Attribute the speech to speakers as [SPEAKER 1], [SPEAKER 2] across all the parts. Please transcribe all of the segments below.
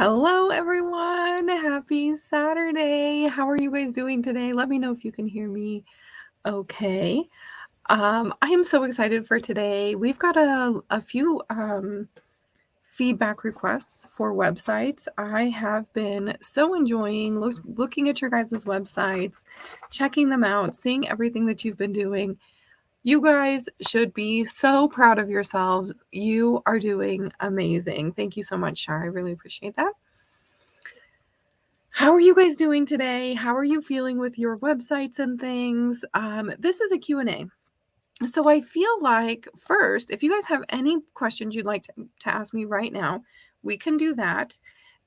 [SPEAKER 1] Hello, everyone. Happy Saturday. How are you guys doing today? Let me know if you can hear me okay. I am so excited for today. We've got a few feedback requests for websites. I have been so enjoying looking at your guys' websites, checking them out, seeing everything that you've been doing. You guys should be so proud of yourselves. You are doing amazing. Thank you so much, Shar. I really appreciate that. How are you guys doing today? How are you feeling with your websites and things? This is a Q&A. So I feel like first, if you guys have any questions you'd like to ask me right now, we can do that.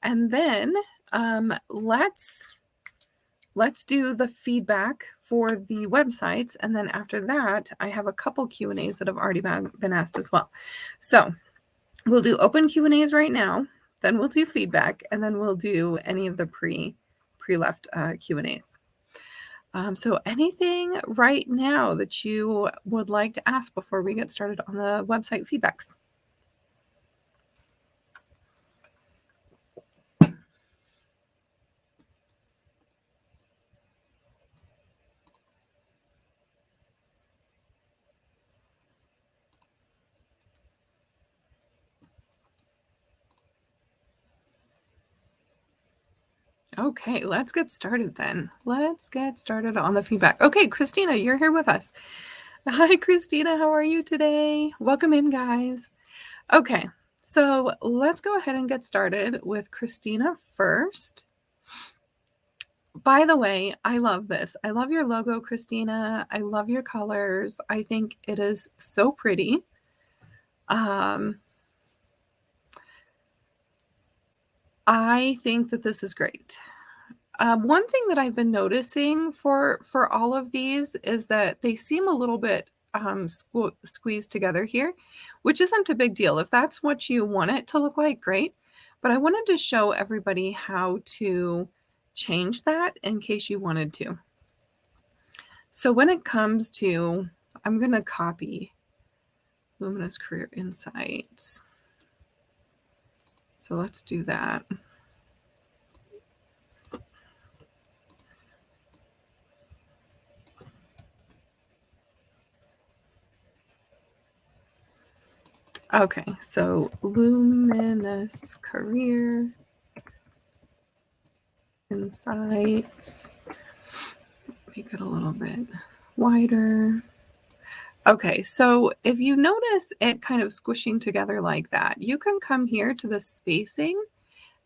[SPEAKER 1] And then let's do the feedback for the websites. And then after that, I have a couple Q&As that have already been asked as well. So we'll do open Q&As right now. Then we'll do feedback, and then we'll do any of the pre-left Q&As. So anything right now that you would like to ask before we get started on the website feedbacks? Okay, let's get started then. Let's get started on the feedback. Okay, Christina, you're here with us. Hi, Christina. How are you today? Welcome in, guys. Okay, so let's go ahead and get started with Christina first. By the way, I love this. I love your logo, Christina. I love your colors. I think it is so pretty. I think that this is great. One thing that I've been noticing for all of these is that they seem a little bit squeezed together here, which isn't a big deal. If that's what you want it to look like, great. But I wanted to show everybody how to change that in case you wanted to. So when it comes to, I'm going to copy Luminous Career Insights. So let's do that. Okay, so Luminous Career Insights. Make it a little bit wider. Okay, so if you notice it kind of squishing together like that, you can come here to the spacing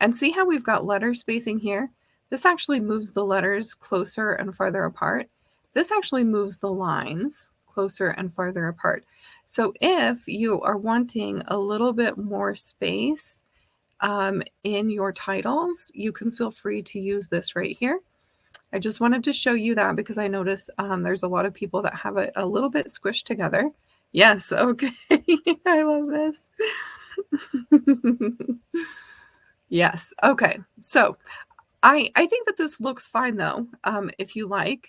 [SPEAKER 1] and see how we've got letter spacing here. This actually moves the letters closer and farther apart. This actually moves the lines closer and farther apart. So if you are wanting a little bit more space in your titles, you can feel free to use this right here. I just wanted to show you that because I noticed there's a lot of people that have it a little bit squished together. Yes, okay. I love this. Yes, okay. So I think that this looks fine though, if you like.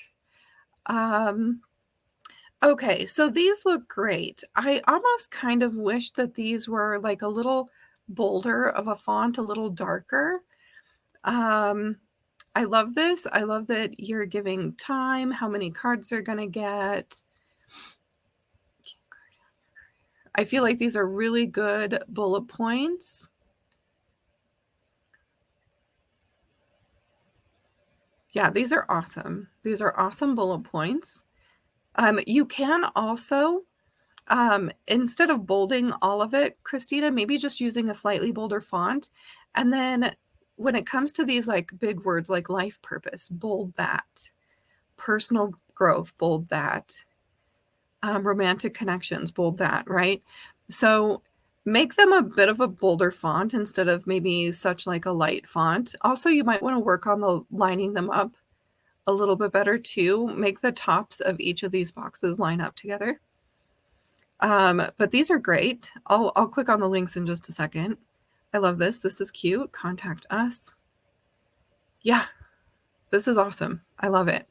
[SPEAKER 1] Okay, so these look great. I almost kind of wish that these were like a little bolder of a font, a little darker. I love this. I love that you're giving time, how many cards they're going to get. I feel like these are really good bullet points. Yeah, these are awesome. These are awesome bullet points. You can also, instead of bolding all of it, Christina, maybe just using a slightly bolder font. And then when it comes to these like big words like life purpose, bold that. Personal growth, bold that. Romantic connections, bold that, right? So make them a bit of a bolder font instead of maybe such like a light font. Also, you might want to work on the lining them up a little bit better too. Make the tops of each of these boxes line up together. But these are great. I'll click on the links in just a second. I love this. This is cute. Contact us. Yeah, this is awesome. I love it.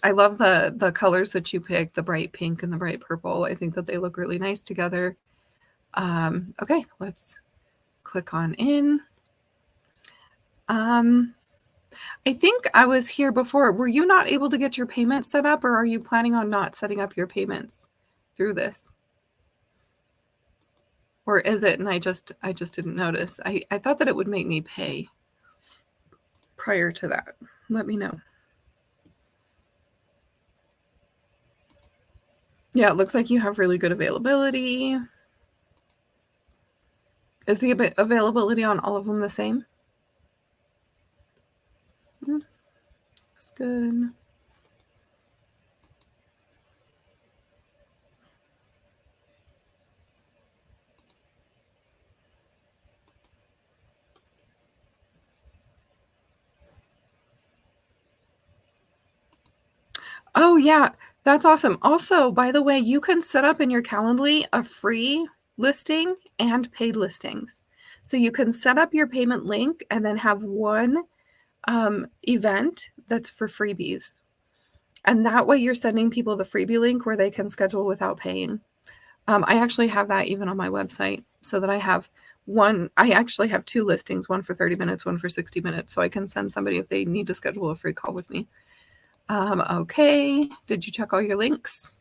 [SPEAKER 1] I love the colors that you picked, the bright pink and the bright purple. I think that they look really nice together. Okay, let's click on in. I think I was here before. Were you not able to get your payments set up, or are you planning on not setting up your payments through this? Or is it and I just didn't notice? I thought that it would make me pay prior to that. Let me know. Yeah, it looks like you have really good availability. Is the availability on all of them the same? Looks good. Oh, yeah, that's awesome. Also, by the way, you can set up in your Calendly a free listing and paid listings. So you can set up your payment link and then have one event that's for freebies. And that way you're sending people the freebie link where they can schedule without paying. I actually have that even on my website so that I have one. I actually have two listings, one for 30 minutes, one for 60 minutes. So I can send somebody if they need to schedule a free call with me. Okay. Did you check all your links?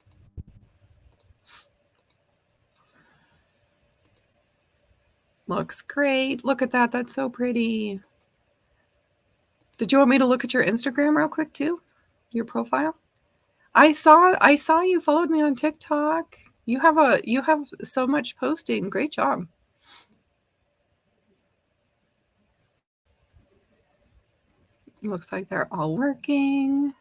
[SPEAKER 1] Looks great. Look at that. That's so pretty. Did you want me to look at your Instagram real quick too? Your profile? I saw you followed me on TikTok. You have so much posting. Great job. Looks like they're all working.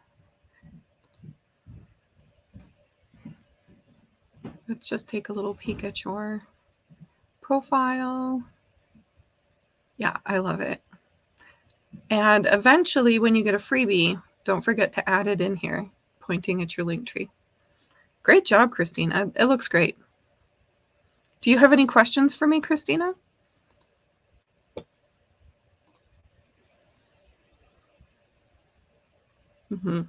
[SPEAKER 1] Let's just take a little peek at your profile. Yeah, I love it. And eventually, when you get a freebie, don't forget to add it in here, pointing at your link tree. Great job, Christina. It looks great. Do you have any questions for me, Christina? Mm-hmm.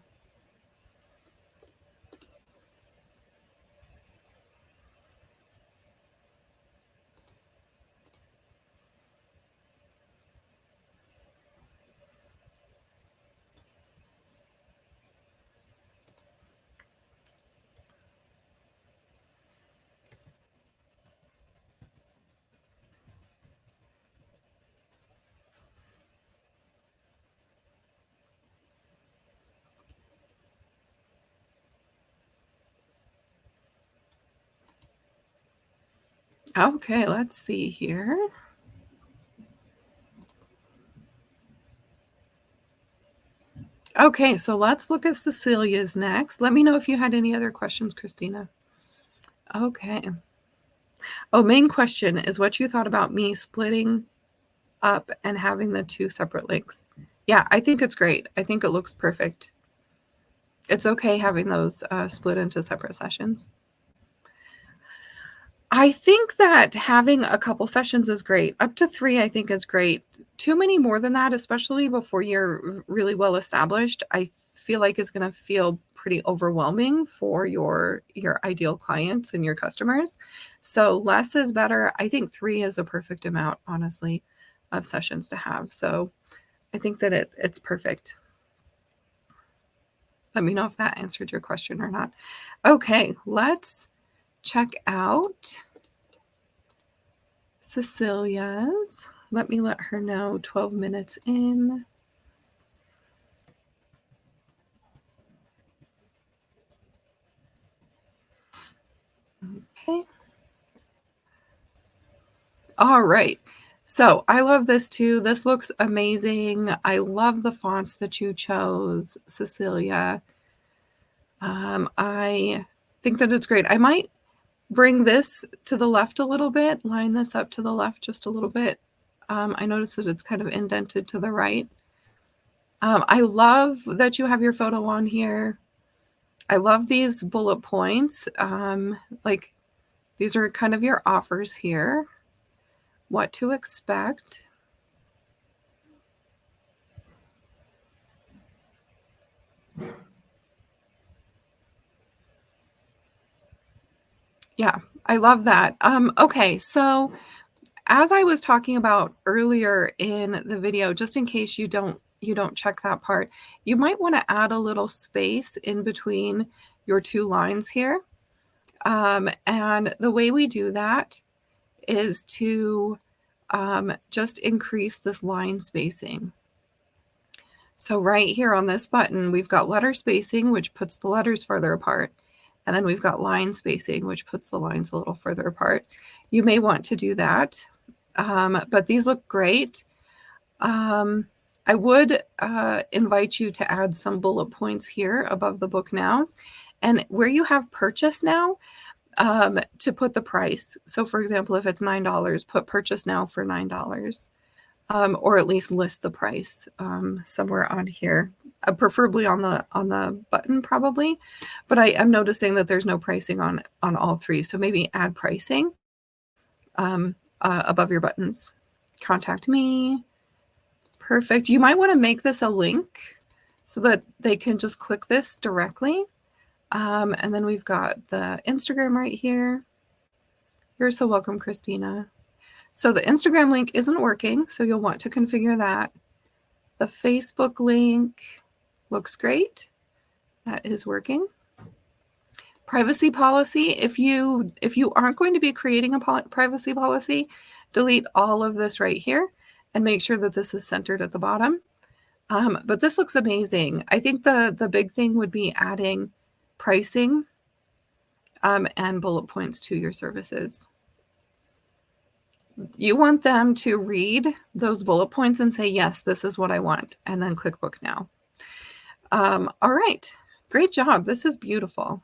[SPEAKER 1] Okay, let's see here. Okay, so let's look at Cecilia's next. Let me know if you had any other questions, Christina. Okay. Oh, main question is what you thought about me splitting up and having the two separate links. Yeah, I think it's great. I think it looks perfect. It's okay having those split into separate sessions. I think that having a couple sessions is great. Up to 3, I think, is great. Too many more than that, especially before you're really well established, I feel like is gonna feel pretty overwhelming for your ideal clients and your customers. So less is better. I think 3 is a perfect amount, honestly, of sessions to have. So I think that it's perfect. Let me know if that answered your question or not. Okay, let's check out Cecilia's. Let me let her know 12 minutes in. Okay. All right. So I love this too. This looks amazing. I love the fonts that you chose, Cecilia. I think that it's great. I might bring this to the left a little bit, line this up to the left just a little bit. I noticed that it's kind of indented to the right. I love that you have your photo on here. I love these bullet points. Like these are kind of your offers here. What to expect. Yeah, I love that. Okay, so as I was talking about earlier in the video, just in case you don't check that part, you might want to add a little space in between your two lines here. And the way we do that is to just increase this line spacing. So right here on this button, we've got letter spacing, which puts the letters further apart. And then we've got line spacing, which puts the lines a little further apart. You may want to do that, but these look great. I would invite you to add some bullet points here above the book nows, and where you have purchase now, to put the price. So for example, if it's $9, put purchase now for $9, or at least list the price somewhere on here, preferably on the button probably, but I'm noticing that there's no pricing on all three. So maybe add pricing above your buttons. Contact me. Perfect. You might want to make this a link so that they can just click this directly. And then we've got the Instagram right here. You're so welcome, Christina. So the Instagram link isn't working, so you'll want to configure that. The Facebook link looks great. That is working. Privacy policy. If you aren't going to be creating a privacy policy, delete all of this right here and make sure that this is centered at the bottom. But this looks amazing. I think the big thing would be adding pricing and bullet points to your services. You want them to read those bullet points and say, yes, this is what I want, and then click book now. All right, great job. This is beautiful.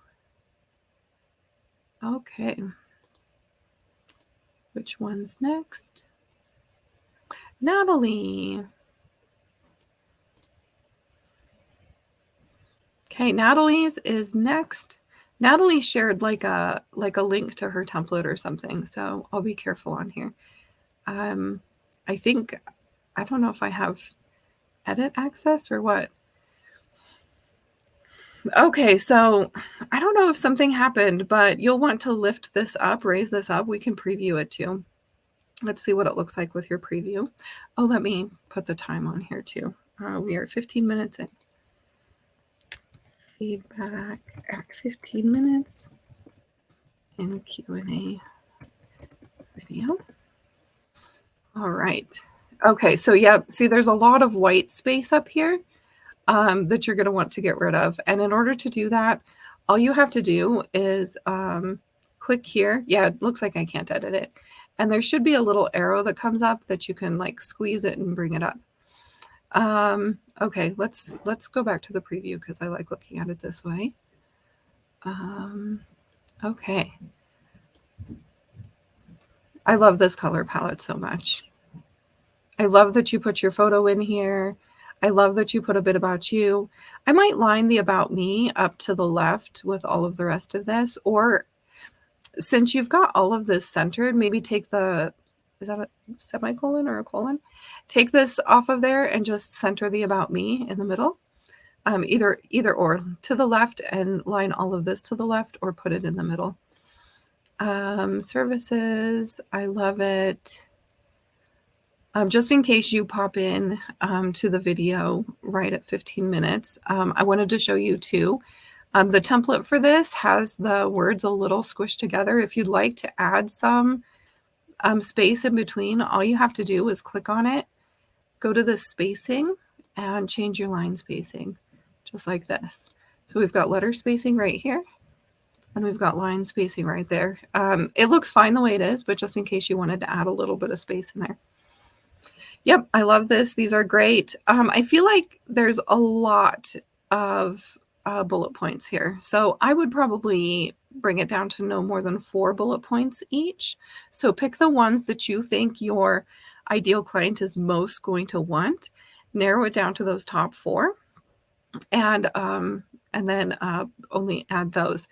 [SPEAKER 1] Okay. Which one's next? Natalie. Okay, Natalie's is next. Natalie shared like a link to her template or something, so I'll be careful on here. I think, I don't know if I have edit access or what. Okay, so I don't know if something happened, but you'll want to lift this up, raise this up. We can preview it too. Let's see what it looks like with your preview. Oh, let me put the time on here too. We are 15 minutes in. Feedback at 15 minutes in Q&A video. All right. Okay, so yeah, see there's a lot of white space up here that you're going to want to get rid of. And in order to do that, all you have to do is click here. Yeah, it looks like I can't edit it. And there should be a little arrow that comes up that you can like squeeze it and bring it up. Okay, let's go back to the preview because I like looking at it this way. Okay. I love this color palette so much. I love that you put your photo in here. I love that you put a bit about you. I might line the about me up to the left with all of the rest of this, or since you've got all of this centered, maybe take the, is that a semicolon or a colon? Take this off of there and just center the about me in the middle. Either or, to the left, and line all of this to the left, or put it in the middle. Services, I love it. Just in case you pop in to the video right at 15 minutes, I wanted to show you too. The template for this has the words a little squished together. If you'd like to add some space in between, all you have to do is click on it, go to the spacing, and change your line spacing, just like this. So we've got letter spacing right here, and we've got line spacing right there. It looks fine the way it is, but just in case you wanted to add a little bit of space in there. Yep, I love this. These are great. I feel like there's a lot of bullet points here. So I would probably bring it down to no more than 4 bullet points each. So pick the ones that you think your ideal client is most going to want, narrow it down to those top 4, and then only add those.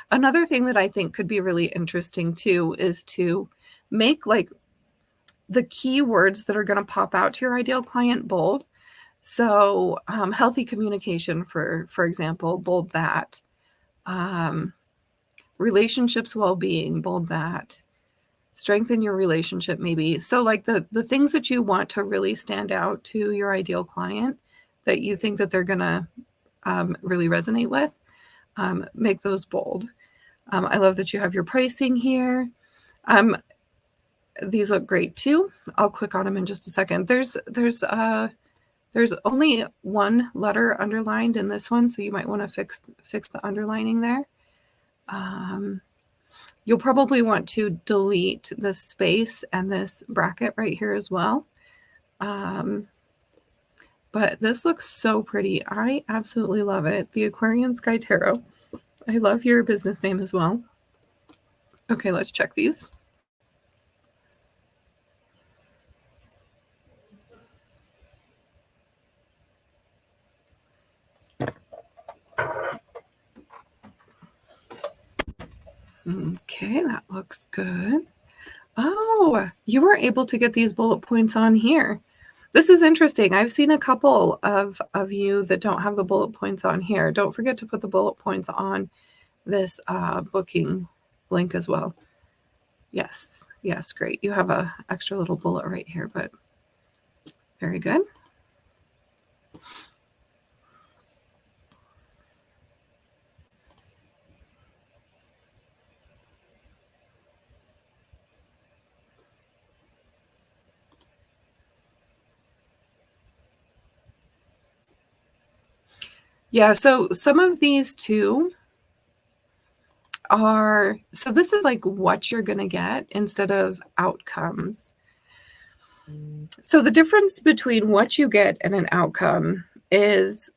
[SPEAKER 1] Another thing that I think could be really interesting too is to make like the keywords that are going to pop out to your ideal client bold. So healthy communication, for example, bold that. Relationships well-being, bold that. strengthen your relationship maybe. So like the things that you want to really stand out to your ideal client that you think that they're going to really resonate with, make those bold. I love that you have your pricing here. These look great too. I'll click on them in just a second. There's only one letter underlined in this one, so you might want to fix the underlining there. You'll probably want to delete this space and this bracket right here as well. But this looks so pretty. I absolutely love it. The Aquarian Sky Tarot. I love your business name as well. Okay, let's check these. Okay, that looks good. Oh, you were able to get these bullet points on here. This is interesting. I've seen a couple of you that don't have the bullet points on here. Don't forget to put the bullet points on this booking link as well. Yes, great. You have a extra little bullet right here, but very good. Yeah, so some of these too are, so this is like what you're going to get instead of outcomes. So the difference between what you get and an outcome is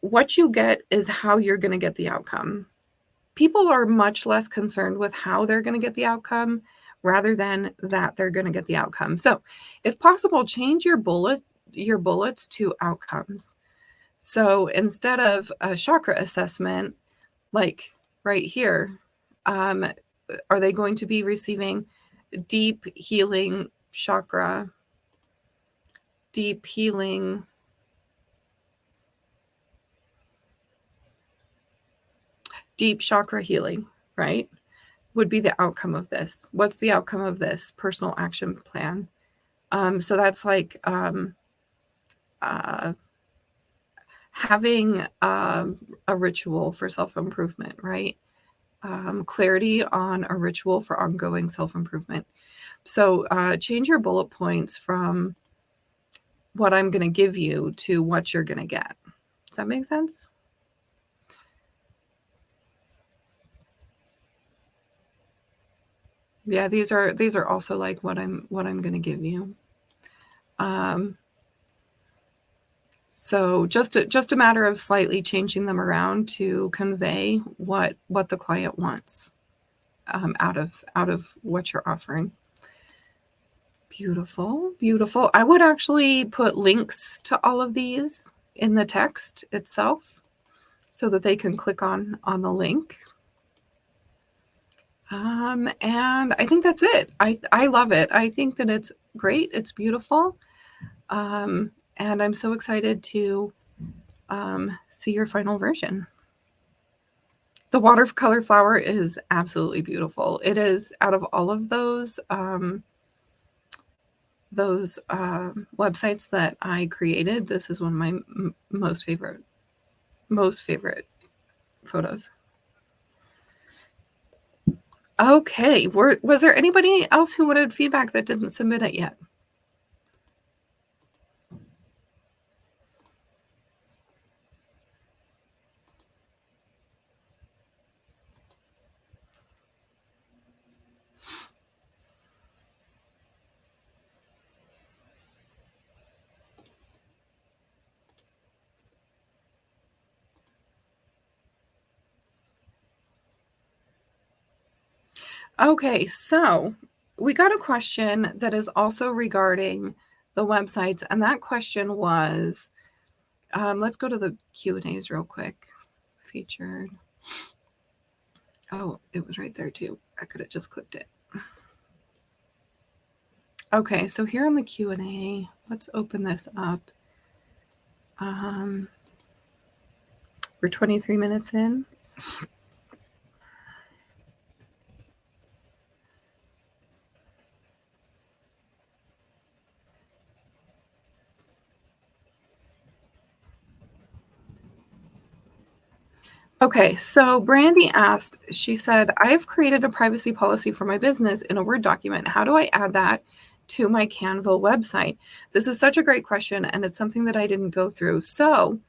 [SPEAKER 1] what you get is how you're going to get the outcome. People are much less concerned with how they're going to get the outcome rather than that they're going to get the outcome. So if possible, change your bullets to outcomes. So instead of a chakra assessment, like right here, are they going to be receiving deep healing chakra, deep healing, deep chakra healing, right? Would be the outcome of this. What's the outcome of this personal action plan? So that's like having a ritual for self-improvement, right? Clarity on a ritual for ongoing self-improvement. So change your bullet points from what I'm going to give you to what you're going to get. Does that make sense? Yeah, these are also like what I'm going to give you. So just a matter of slightly changing them around to convey what the client wants out of what you're offering. Beautiful, beautiful. I would actually put links to all of these in the text itself so that they can click on the link. And I think that's it. I love it. I think that it's great. It's beautiful. And I'm so excited to see your final version. The watercolor flower is absolutely beautiful. It is, out of all of those websites that I created, this is one of my most favorite photos. Okay, was there anybody else who wanted feedback that didn't submit it yet? Okay, so we got a question that is also regarding the websites, and that question was, let's go to the Q&As real quick. Featured. Oh, it was right there too. I could have just clicked it. Okay, so here on the Q&A, let's open this up. We're 23 minutes in. Okay, so Brandy asked, she said, I've created a privacy policy for my business in a Word document. How do I add that to my Canva website? This is such a great question, and it's something that I didn't go through. So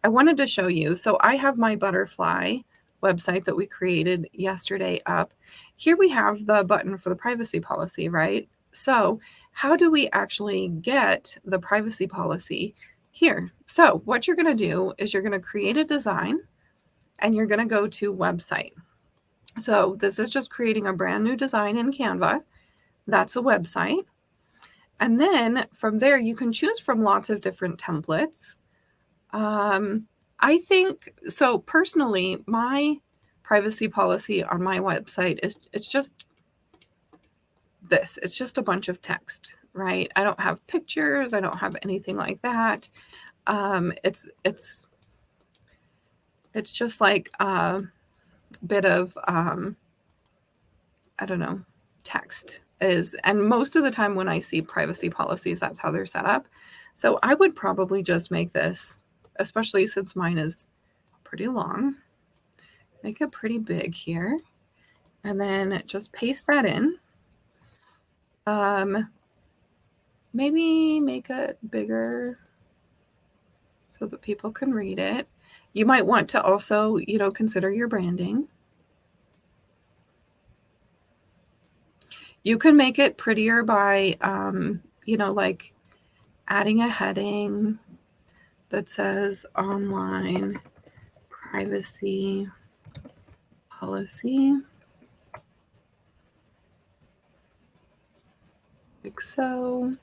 [SPEAKER 1] I wanted to show you. So I have my butterfly website that we created yesterday up. Here we have the button for the privacy policy, right? So how do we actually get the privacy policy here? So what you're going to do is you're going to create a design and you're going to go to website. So this is just creating a brand new design in Canva. That's a website. And then from there, you can choose from lots of different templates. I think, so personally, my privacy policy on my website is, it's just this. It's just a bunch of text, right? I don't have pictures. I don't have anything like that. It's just like a bit of, I don't know, text is, and most of the time when I see privacy policies, that's how they're set up. So I would probably just make this, especially since mine is pretty long, make it pretty big here, and then just paste that in. Maybe make it bigger so that people can read it. You might want to also, consider your branding. You can make it prettier by, like adding a heading that says online privacy policy, like so.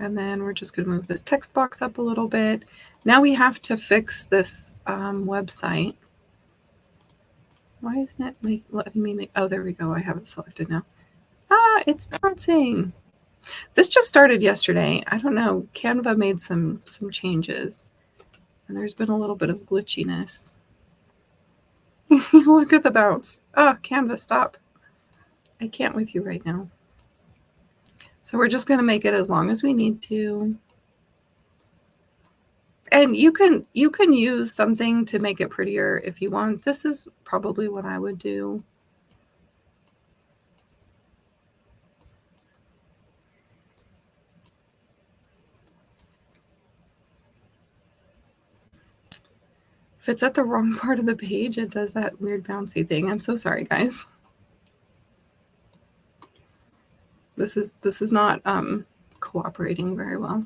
[SPEAKER 1] And then we're just going to move this text box up a little bit. Now we have to fix this website. Why isn't it letting me make, oh, there we go. I have it selected now. It's bouncing. This just started yesterday. I don't know. Canva made some changes, and there's been a little bit of glitchiness. Look at the bounce. Oh, Canva, stop. I can't with you right now. So we're just going to make it as long as we need to. And you can use something to make it prettier if you want. This is probably what I would do. If it's at the wrong part of the page, it does that weird bouncy thing. I'm so sorry, guys. This is not cooperating very well.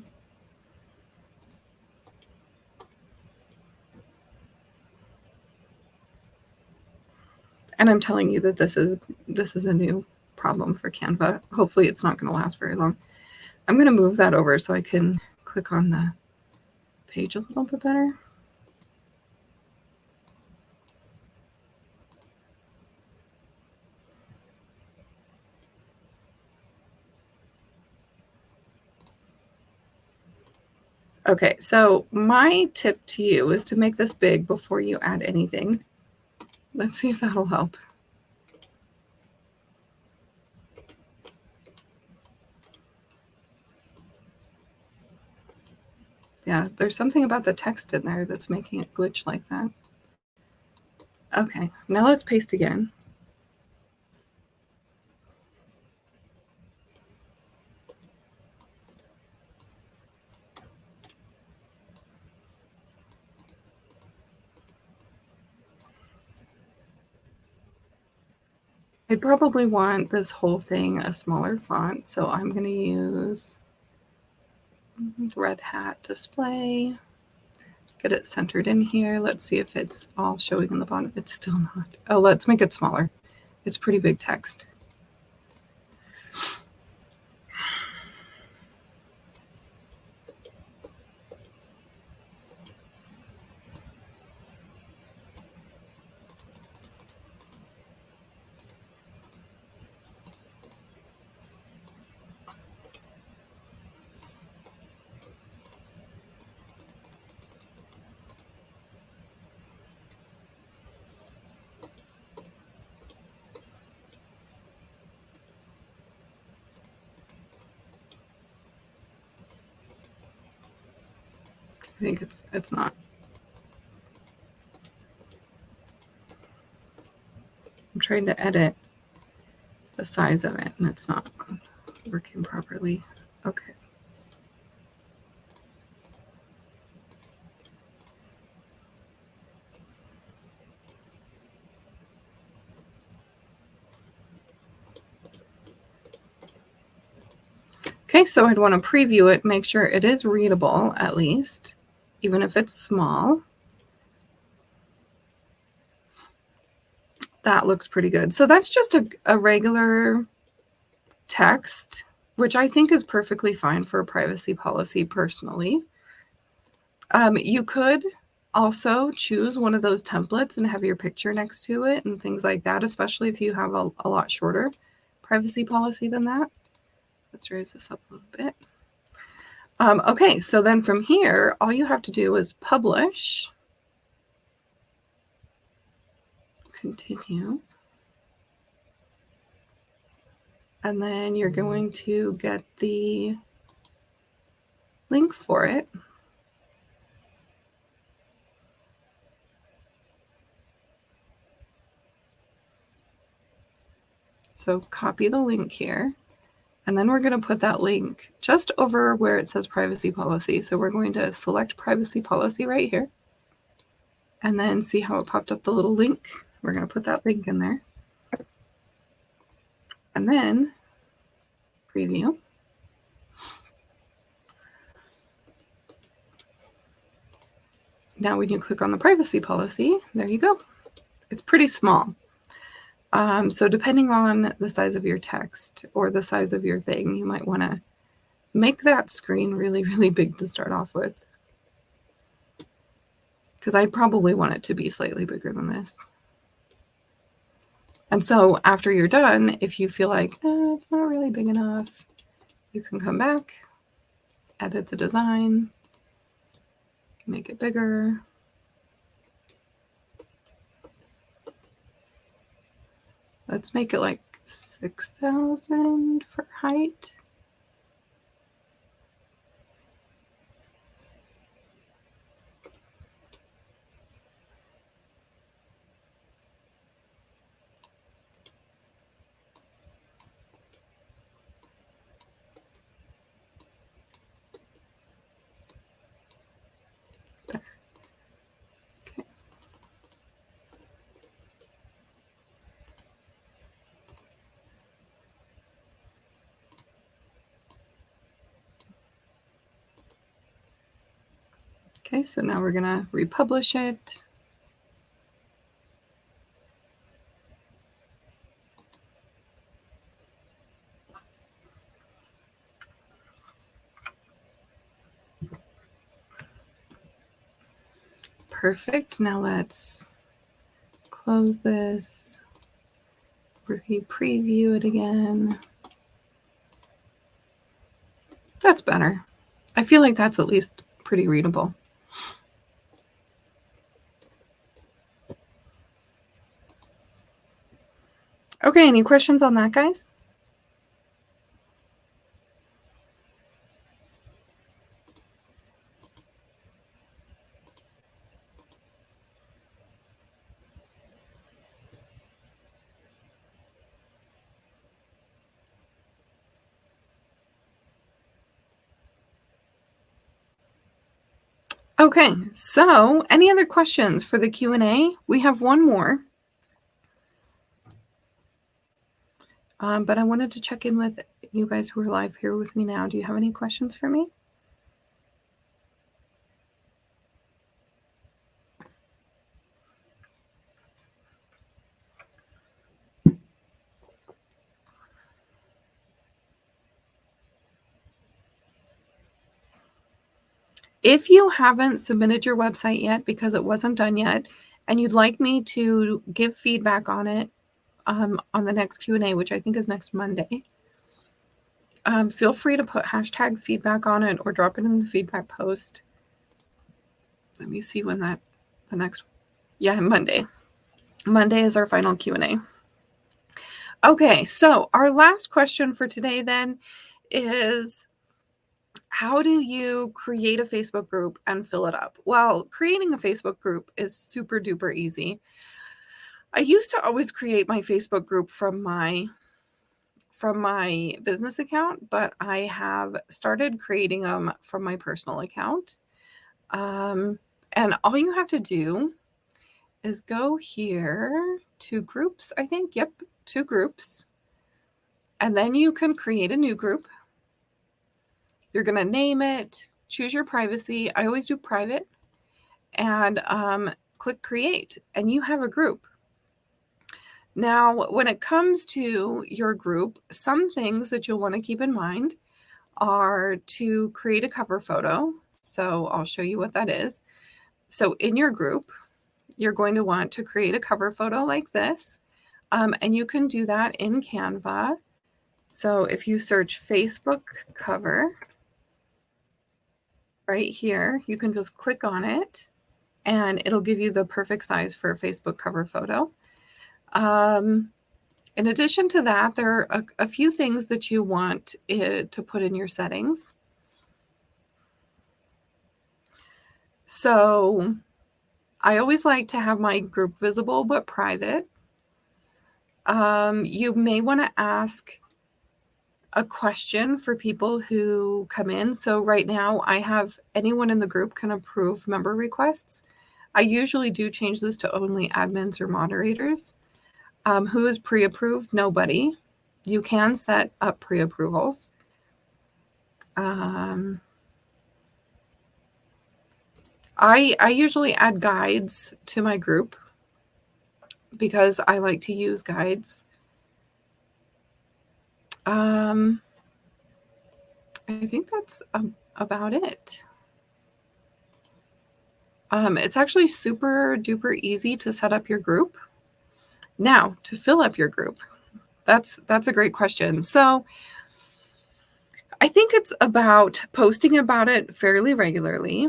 [SPEAKER 1] And I'm telling you that this is a new problem for Canva. Hopefully it's not going to last very long. I'm going to move that over so I can click on the page a little bit better. Okay, so my tip to you is to make this big before you add anything. Let's see if that'll help. Yeah, there's something about the text in there that's making it glitch like that. Okay, now let's paste again. I'd probably want this whole thing a smaller font, so I'm going to use Red Hat display. Get it centered in here. Let's see if it's all showing in the bottom. It's still not. Oh, let's make it smaller. It's pretty big text. think it's not. I'm trying to edit the size of it and it's not working properly. Okay. Okay, so I'd want to preview it, make sure it is readable at least, even if it's small. That looks pretty good. So that's just a regular text, which I think is perfectly fine for a privacy policy personally. You could also choose one of those templates and have your picture next to it and things like that, especially if you have a lot shorter privacy policy than that. Let's raise this up a little bit. Okay, so then from here, all you have to do is publish, continue, and then you're going to get the link for it. So copy the link here. And then we're going to put that link just over where it says privacy policy. So we're going to select privacy policy right here. And then see how it popped up the little link. We're going to put that link in there. And then preview. Now when you click on the privacy policy, there you go. It's pretty small. So depending on the size of your text or the size of your thing, you might want to make that screen really, really big to start off with. Because I'd probably want it to be slightly bigger than this. And so after you're done, if you feel like it's not really big enough, you can come back, edit the design, make it bigger. Let's make it like 6,000 for height. There. Okay. Okay, so now we're going to republish it. Perfect. Now let's close this, preview it again. That's better. I feel like that's at least pretty readable. Okay, any questions on that, guys? Okay, so any other questions for the Q&A? We have one more. But I wanted to check in with you guys who are live here with me now. Do you have any questions for me? If you haven't submitted your website yet because it wasn't done yet, and you'd like me to give feedback on it on the next Q&A, which I think is next Monday, feel free to put hashtag feedback on it or drop it in the feedback post. Let me see when Monday. Monday is our final Q&A. Okay, so our last question for today then is, how do you create a Facebook group and fill it up? Well, creating a Facebook group is super duper easy. I used to always create my Facebook group from my business account, but I have started creating them from my personal account. And all you have to do is go here to groups, I think. Yep, to groups. And then you can create a new group. You're going to name it, choose your privacy. I always do private, and click create, and you have a group. Now, when it comes to your group, some things that you'll want to keep in mind are to create a cover photo. So I'll show you what that is. So in your group, you're going to want to create a cover photo like this. And you can do that in Canva. So if you search Facebook cover right here, you can just click on it and it'll give you the perfect size for a Facebook cover photo. In addition to that, there are a few things that you want to put in your settings. So I always like to have my group visible but private. You may want to ask a question for people who come in. So right now I have anyone in the group can approve member requests. I usually do change this to only admins or moderators. Who is pre-approved? Nobody. You can set up pre-approvals. I usually add guides to my group because I like to use guides. I think that's about it. It's actually super duper easy to set up your group. Now, to fill up your group, that's a great question. So I think it's about posting about it fairly regularly.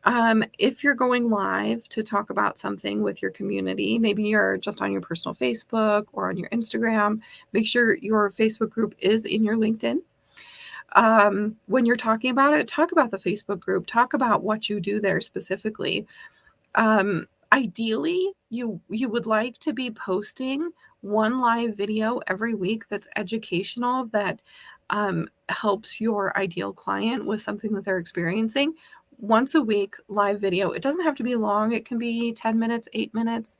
[SPEAKER 1] If you're going live to talk about something with your community, maybe you're just on your personal Facebook or on your Instagram, make sure your Facebook group is in your LinkedIn. When you're talking about it, talk about the Facebook group, talk about what you do there specifically. Ideally, you would like to be posting one live video every week that's educational, that helps your ideal client with something that they're experiencing. Once a week, live video. It doesn't have to be long. It can be 10 minutes, 8 minutes.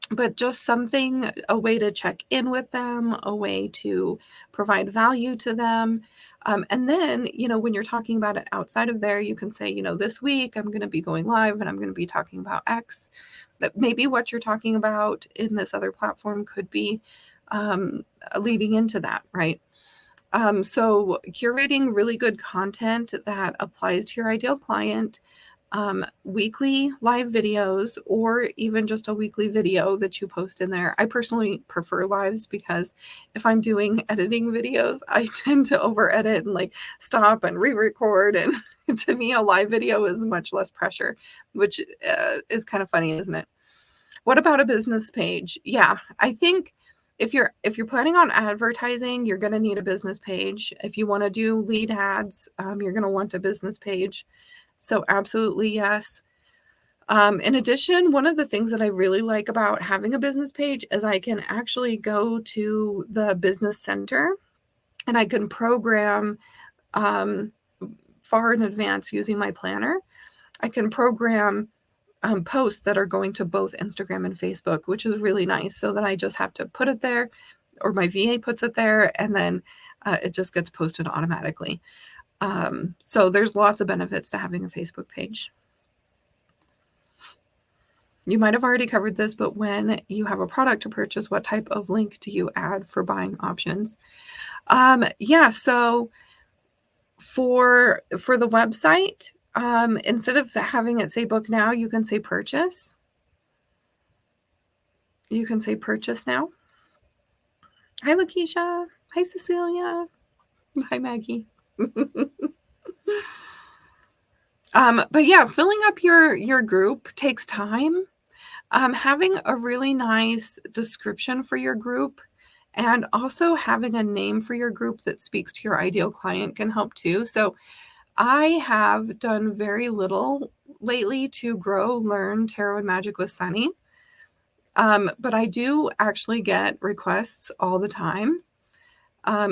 [SPEAKER 1] But just something, a way to check in with them, a way to provide value to them. And then, when you're talking about it outside of there, you can say, this week I'm going to be going live and I'm going to be talking about X. That maybe what you're talking about in this other platform could be leading into that, right? So curating really good content that applies to your ideal client, weekly live videos, or even just a weekly video that you post in there. I personally prefer lives because if I'm doing editing videos, I tend to over edit and stop and re-record. And to me, a live video is much less pressure, which is kind of funny, isn't it? What about a business page? Yeah, I think if you're planning on advertising, you're going to need a business page. If you want to do lead ads, you're going to want a business page. So absolutely, yes. In addition, one of the things that I really like about having a business page is I can actually go to the business center and I can program far in advance using my planner. I can program posts that are going to both Instagram and Facebook, which is really nice, so that I just have to put it there, or my VA puts it there, and then it just gets posted automatically. So there's lots of benefits to having a Facebook page. You might have already covered this, but when you have a product to purchase, what type of link do you add for buying options? Yeah, so for the website, instead of having it say book now, you can say purchase. You can say purchase now. Hi, Lakeisha. Hi, Cecilia. Hi, Maggie. But yeah, filling up your group takes time. Having a really nice description for your group And also having a name for your group that speaks to your ideal client can help too. So I have done very little lately to grow, learn tarot and magic with Sunny. But I do actually get requests all the time,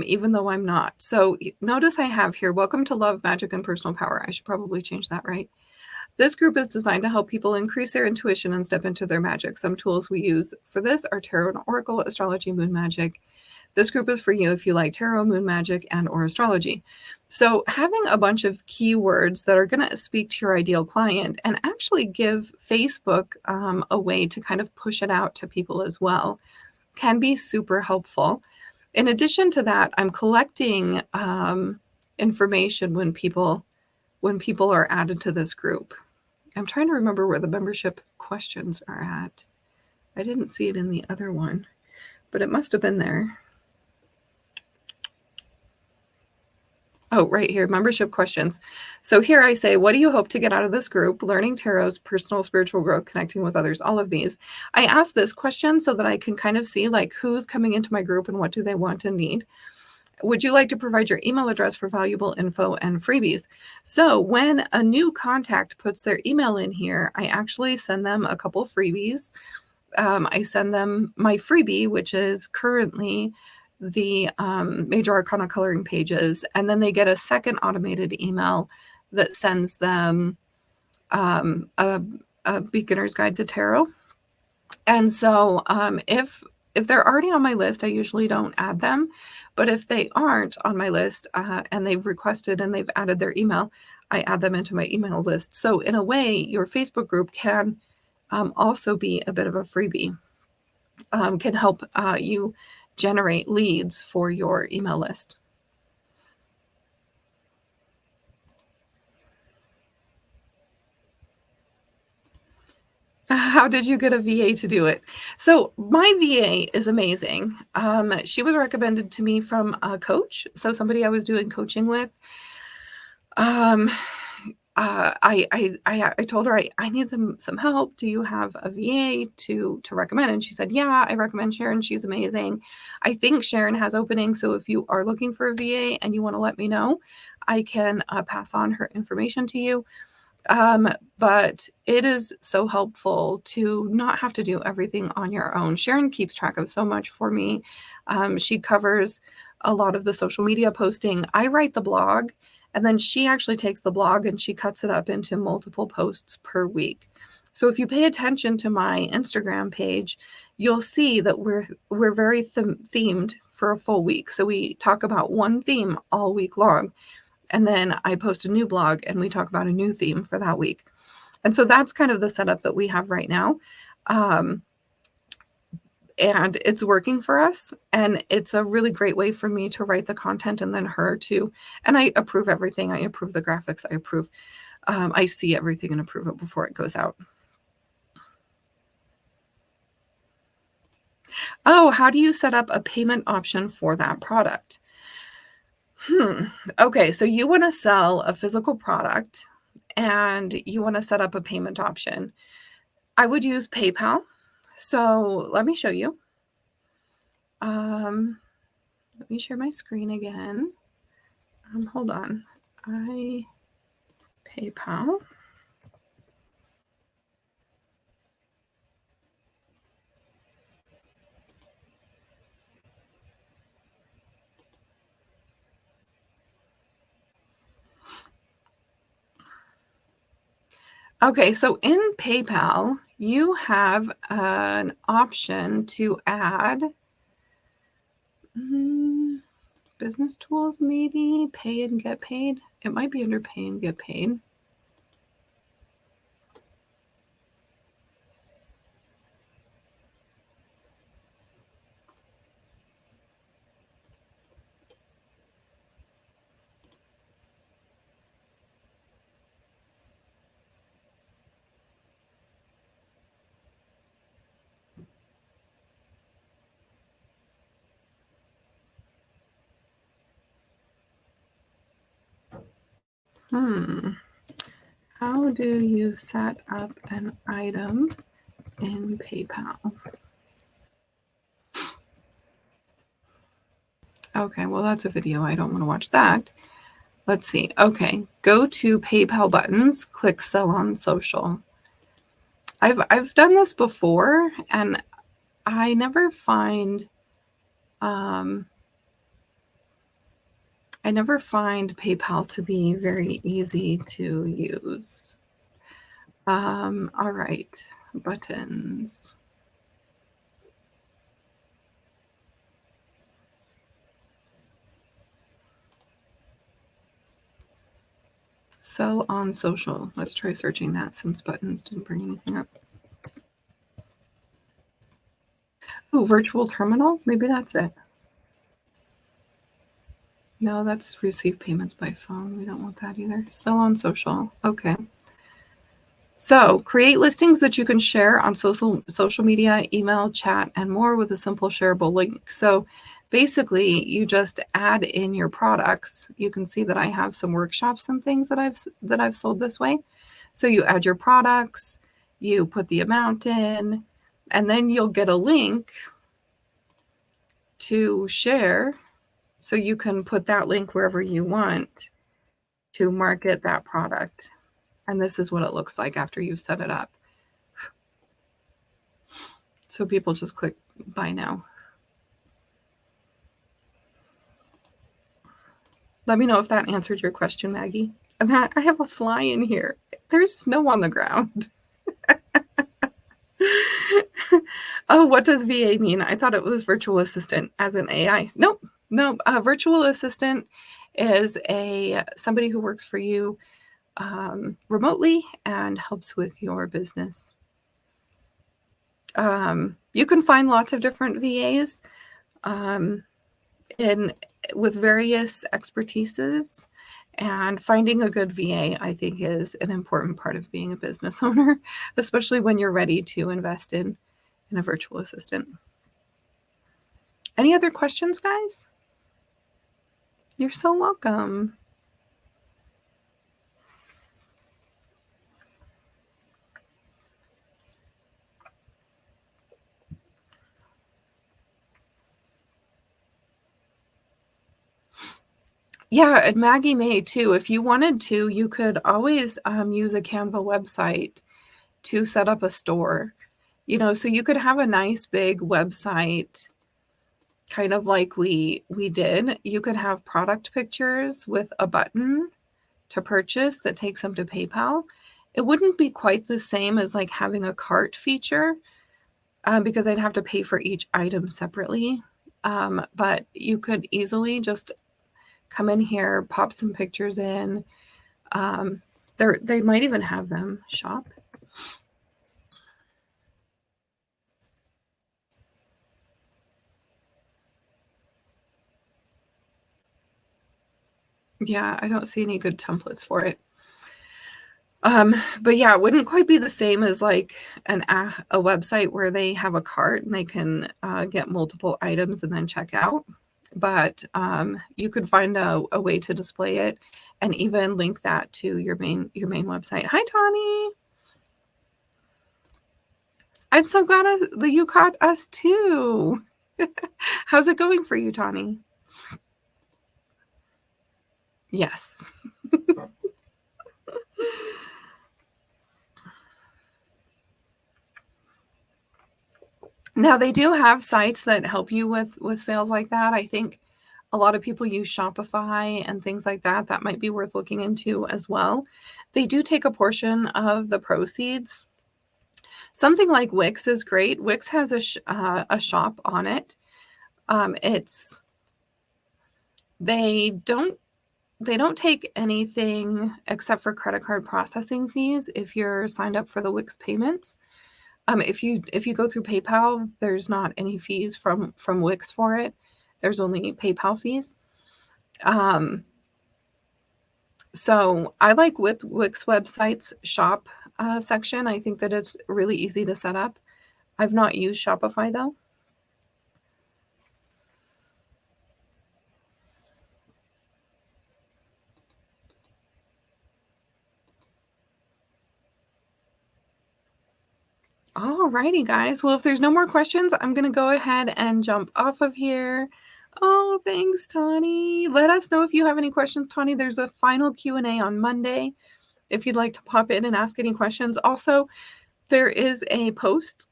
[SPEAKER 1] even though I'm not. So notice I have here, welcome to Love, Magic, and Personal Power. I should probably change that, right? This group is designed to help people increase their intuition and step into their magic. Some tools we use for this are tarot and oracle, astrology, moon magic. This group is for you if you like tarot, moon magic, and or astrology. So having a bunch of keywords that are going to speak to your ideal client and actually give Facebook a way to kind of push it out to people as well can be super helpful. In addition to that, I'm collecting information when people are added to this group. I'm trying to remember where the membership questions are at. I didn't see it in the other one, but it must have been there. Oh, right here, membership questions. So here I say, what do you hope to get out of this group? Learning tarot's personal spiritual growth, connecting with others, all of these. I ask this question so that I can kind of see like who's coming into my group and what do they want and need. Would you like to provide your email address for valuable info and freebies? So when a new contact puts their email in here, I actually send them a couple freebies. I send them my freebie, which is currently the Major Arcana coloring pages, and then they get a second automated email that sends them a beginner's guide to tarot. And so if they're already on my list, I usually don't add them. But if they aren't on my list and they've requested and they've added their email, I add them into my email list. So in a way, your Facebook group can also be a bit of a freebie, can help you generate leads for your email list. How did you get a VA to do it? So my VA is amazing. She was recommended to me from a coach, so somebody I was doing coaching with. I told her I need some help. Do you have a VA to recommend? And she said, yeah, I recommend Sharon. She's amazing. I think Sharon has openings. So if you are looking for a VA and you want to let me know, I can pass on her information to you. But it is so helpful to not have to do everything on your own. Sharon keeps track of so much for me. She covers a lot of the social media posting. I write the blog, and then she actually takes the blog and she cuts it up into multiple posts per week. So if you pay attention to my Instagram page, you'll see that we're very themed for a full week. So we talk about one theme all week long. And then I post a new blog and we talk about a new theme for that week. And so that's kind of the setup that we have right now. And it's working for us. And it's a really great way for me to write the content and then her to, and I approve everything. I approve the graphics. I see everything and approve it before it goes out. Oh, how do you set up a payment option for that product? Okay, so you want to sell a physical product and you want to set up a payment option. I would use PayPal. So let me show you. Let me share my screen again. Hold on. PayPal. Okay, so in PayPal, you have an option to add business tools, maybe pay and get paid. It might be under pay and get paid. How do you set up an item in PayPal? Okay, well, that's a video. I don't want to watch that. Let's see. Okay, go to PayPal buttons, click sell on social. I've done this before, and I never find PayPal to be very easy to use. All right, buttons. Sell on social. Let's try searching that since buttons didn't bring anything up. Oh, virtual terminal? Maybe that's it. No, that's receive payments by phone. We don't want that either. Sell on social. Okay. So create listings that you can share on social media, email, chat, and more with a simple shareable link. So basically, you just add in your products. You can see that I have some workshops and things that I've sold this way. So you add your products, you put the amount in, and then you'll get a link to share. So you can put that link wherever you want to market that product. And this is what it looks like after you've set it up. So people just click buy now. Let me know if that answered your question, Maggie. And I have a fly in here. There's snow on the ground. Oh, what does VA mean? I thought it was virtual assistant as an AI. Nope. A virtual assistant is somebody who works for you remotely and helps with your business. You can find lots of different VAs with various expertises, and finding a good VA, I think, is an important part of being a business owner, especially when you're ready to invest in a virtual assistant. Any other questions, guys? You're so welcome. Yeah, and Maggie may too. If you wanted to, you could always use a Canva website to set up a store. So you could have a nice big website, kind of like we did. You could have product pictures with a button to purchase that takes them to PayPal. It wouldn't be quite the same as like having a cart feature because I'd have to pay for each item separately. But you could easily just come in here, pop some pictures in. They might even have them shop. Yeah, I don't see any good templates for it. But yeah, it wouldn't quite be the same as like a website where they have a cart and they can get multiple items and then check out. But you could find a way to display it and even link that to your main website. Hi, Tawny. I'm so glad that you caught us too. How's it going for you, Tawny? Yes. Now they do have sites that help you with sales like that. I think a lot of people use Shopify and things like that. That might be worth looking into as well. They do take a portion of the proceeds. Something like Wix is great. Wix has a shop on it. They don't take anything except for credit card processing fees if you're signed up for the Wix payments. If you go through PayPal, there's not any fees from Wix for it. There's only PayPal fees. So I like Wix website's shop section. I think that it's really easy to set up. I've not used Shopify though. Alrighty, guys. Well, if there's no more questions, I'm going to go ahead and jump off of here. Oh, Oh, thanks, Tawny. Let us know if you have any questions, Tawny. There's a final Q&A on Monday if you'd like to pop in and ask any questions. Also, there is a post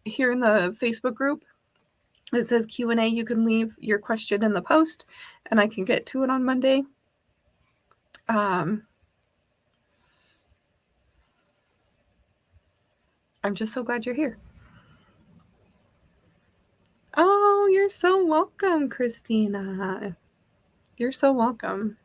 [SPEAKER 1] here in the Facebook group. It says Q&A. You can leave your question in the post, and I can get to it on Monday. I'm just so glad you're here. Oh, you're so welcome, Christina. You're so welcome.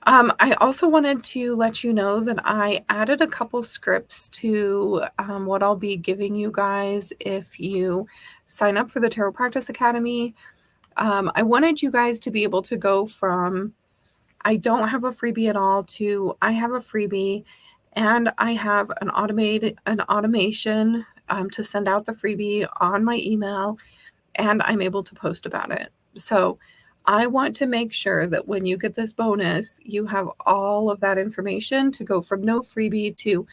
[SPEAKER 1] I also wanted to let you know that I added a couple scripts to what I'll be giving you guys if you sign up for the Tarot Practice Academy. I wanted you guys to be able to go from I don't have a freebie at all to I have a freebie and I have an automation to send out the freebie on my email, and I'm able to post about it. So I want to make sure that when you get this bonus, you have all of that information to go from no freebie to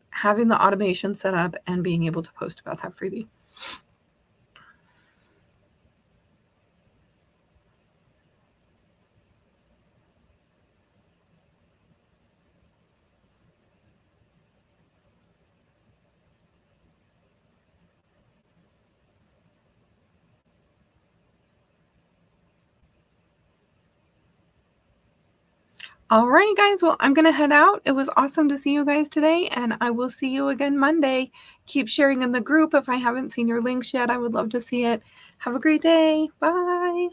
[SPEAKER 1] having the automation set up and being able to post about that freebie. All right, guys. Well, I'm going to head out. It was awesome to see you guys today, and I will see you again Monday. Keep sharing in the group. If I haven't seen your links yet, I would love to see it. Have a great day. Bye.